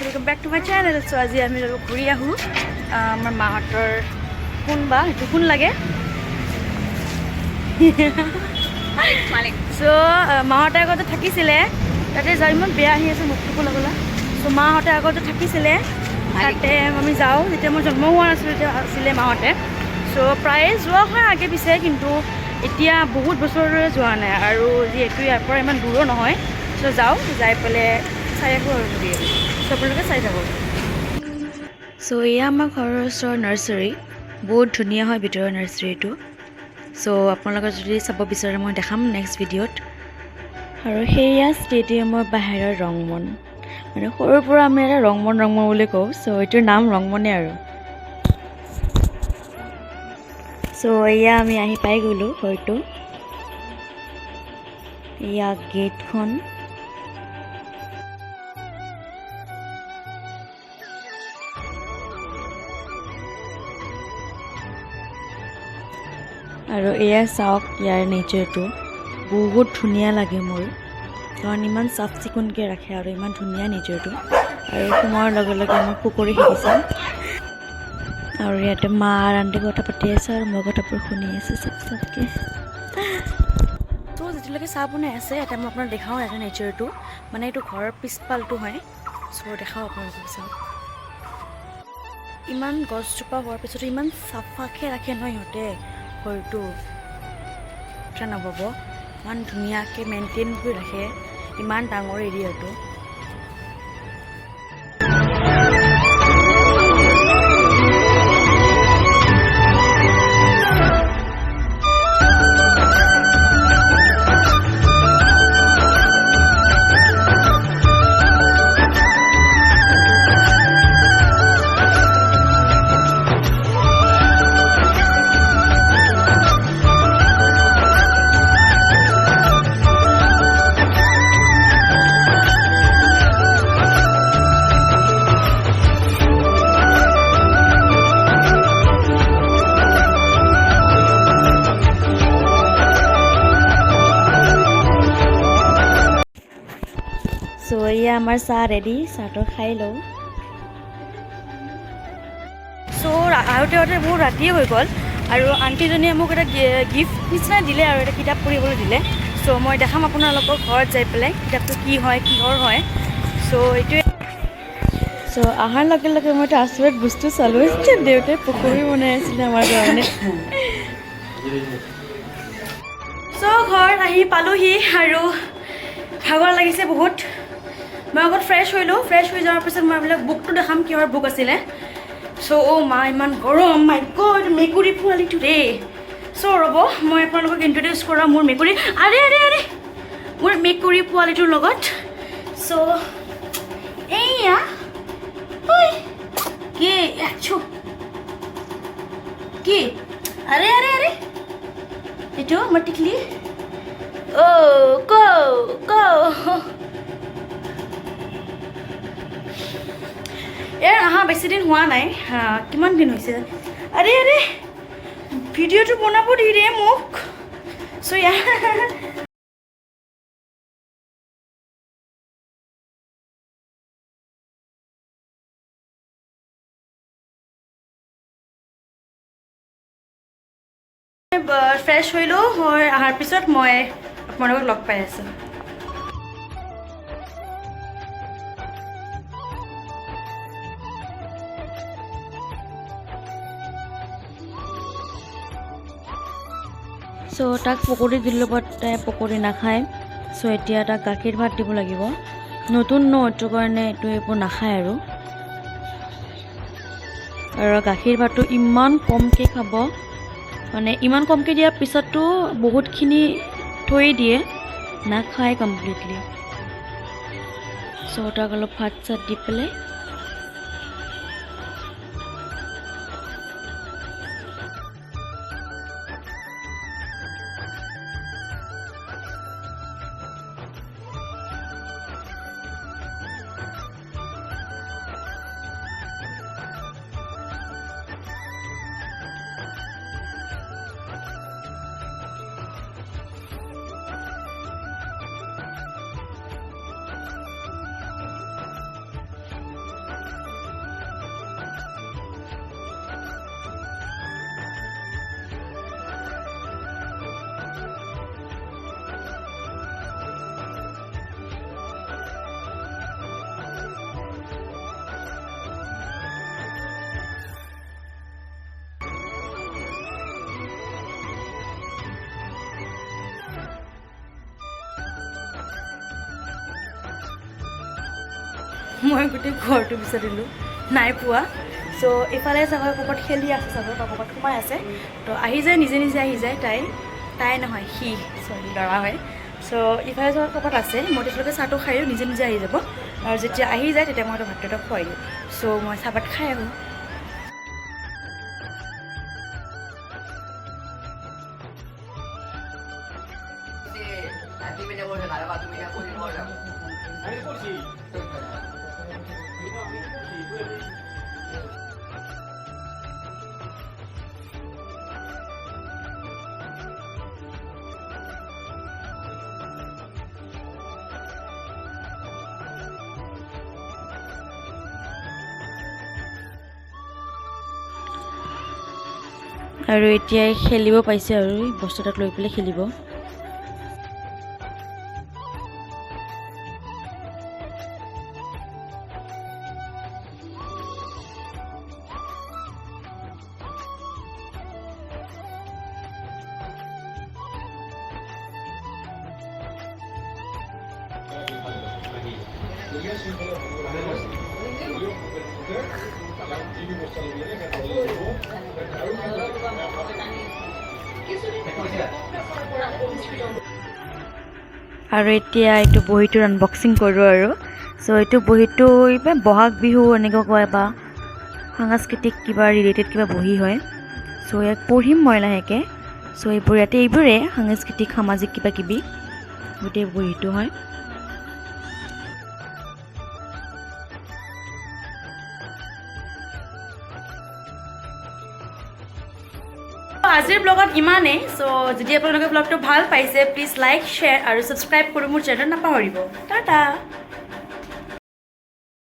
welcome back to my channel. So আজি আমি ঘুৰি আহো আমাৰ মাহতৰ কোন বা হেতু কোন লাগে মালিক সো মাহতে আগতে থাকিছিলে তাতে যাই ইমান বেয়া আহি আছে মুখটো কোলা কোলা সো মাহতে আগতে থাকিছিলে তাতে আমি যাও যেতিয়া মই জন্ম হোৱা আছিলে মাহতে সো প্ৰায় যোৱা হয় আগে পিছে কিন্তু এতিয়া বহুত বছৰৰে যোৱা নাই আৰু যিহেতু ইয়াৰ পৰা ইমান দূৰো নহয় সো যাও যাই পেলে চাই আহো আৰু দিয়ে সো আপোনালোকে চাই যাব সো এয়া আমাৰ ঘৰৰ ওচৰৰ নাৰ্চাৰী বহুত ধুনীয়া হয় ভিতৰৰ নাৰ্চাৰীটো সো আপোনালোকে যদি চাব বিচাৰে মই দেখাম নেক্সট ভিডিঅ'ত আৰু সেয়া ষ্টেডিয়ামৰ বাহিৰৰ ৰংমন মানে সৰুৰ পৰা আমি এটা ৰংমন বুলি কওঁ সো এইটোৰ নাম ৰংমনে আৰু সো এয়া আমি আহি পাই গ'লো হয়তো এয়া গেটখন আৰু এয়া চাওক ইয়াৰ নেচাৰটো বহুত ধুনীয়া লাগে মোৰ কাৰণ ইমান চাফ চিকুণকৈ ৰাখে আৰু ইমান ধুনীয়া নেচাৰটো আৰু সময়ৰ লগে লগে মই পুখুৰী শিকিছোঁ আৰু ইয়াতে মা আন্টি কথা পাতি আছে আৰু মই কথাবোৰ শুনি আছোঁ চাফকৈ তো যেতিয়ালৈকে চাহ বনাই আছে এটা মই আপোনাক দেখাওঁ এটা নেচাৰটো মানে এইটো ঘৰৰ পিছফালটো হয় চ' দেখাওঁ আপোনালোকক চাওক ইমান গছজোপা হোৱাৰ পিছতো ইমান চাফাকৈ ৰাখে ন সিহঁতে ঘৰটো নবব ইমান ধুনীয়াকৈ মেইনটেইন কৰি ৰাখে ইমান ডাঙৰ এৰিয়াটো সো এয়া আমাৰ চাহ ৰেডি চাহটো খাই লওঁ চ' আহোঁতে বহুত ৰাতিয়ে হৈ গ'ল আৰু আণ্টিজনীয়ে মোক এটা গিফ্ট নিচিনা দিলে আৰু এটা কিতাপ পঢ়িবলৈ দিলে চ' মই দেখাম আপোনালোকৰ ঘৰত যাই পেলাই কিতাপটো কি হয় কিহৰ হয় চ' এইটোৱে চ' অহাৰ লগে লগে মই এটা আচৰিত বস্তু চালোঁ দেউতাই পকৰি বনাই আছিলে আমাৰ কাৰণে চ' ঘৰত আহি পালোহি আৰু ভাগৰ লাগিছে বহুত মই আগত ফ্ৰেছ হৈলোঁ ফ্ৰেছ হৈ যোৱাৰ পিছত মই এইবিলাক বুকটো দেখাম কিহৰ বুক আছিলে চ' মা ইমান গৰম মাই গড মেকুৰী পোৱালিটো দেই চ' ৰ'ব মই আপোনালোকক ইণ্ট্ৰডিউচ কৰা মোৰ মেকুৰী আৰে মোৰ মেকুৰী পোৱালিটোৰ লগত চ' এয়া কি কি আৰে এইটো মই টিকলি ইয়াৰ আহা বেছি দিন হোৱা নাই কিমান দিন হৈছে আৰে ভিডিঅ'টো বনাব দি ৰে মোক চ' ইয়াৰ ফ্ৰেছ হৈলোঁ মই অহাৰ পিছত মই আপোনালোকক লগ পাই আছোঁ চ' তাক পকৰি দিলোঁ বাট তাই পকৰি নাখায় চ' এতিয়া তাক গাখীৰ ভাত দিব লাগিব নতুন ন এইটো কাৰণে এইটো এইবোৰ নাখায় আৰু গাখীৰ ভাতটো ইমান কমকৈ খাব মানে ইমান কমকৈ দিয়াৰ পিছতো বহুতখিনি থৈ দিয়ে নাখায় কমপ্লিটলি চ' তাক অলপ ভাত চাত দি পেলাই মই গোটেই ঘৰটো বিচাৰিলোঁ নাই পোৱা চ' এইফালে চাগৈ ক'ৰবাত খেলি আছে চাগৈ বা ক'ৰবাত সোমাই আছে তো আহি যায় নিজে নিজে আহি যায় তাই নহয় সি চৰি ল'ৰা হয় চ' ইফালে চাগৈ ক'ৰবাত আছে মই তেতিয়ালৈকে চাহটো খাই দিওঁ নিজে নিজে আহি যাব আৰু যেতিয়া আহি যায় তেতিয়া মই ভাতটো এটা খুৱাই দিওঁ চ' মই চাহপাত খাই আহোঁ আৰু এতিয়া খেলিব পাইছে আৰু বস্তু এটাক লৈ পেলাই খেলিব আৰু এতিয়া এইটো বহীটোৰ আনবক্সিং কৰোঁ আৰু চ' এইটো বহীটো বহাগ বিহু এনেকৈ কয় বা সাংস্কৃতিক কিবা ৰিলেটেড কিবা বহী হয় চ' ইয়াক পঢ়িম মই লাহেকৈ চ' এইবোৰে সাংস্কৃতিক সামাজিক কিবা কিবি গোটেই বহীটো হয় আজিৰ ব্লগত ইমানেই চ' যদি আপোনালোকে ব্লগটো ভাল পাইছে প্লিজ লাইক শ্বেয়াৰ আৰু ছাবস্ক্ৰাইব কৰি মোৰ চেনেল নাপাহৰিব টাটা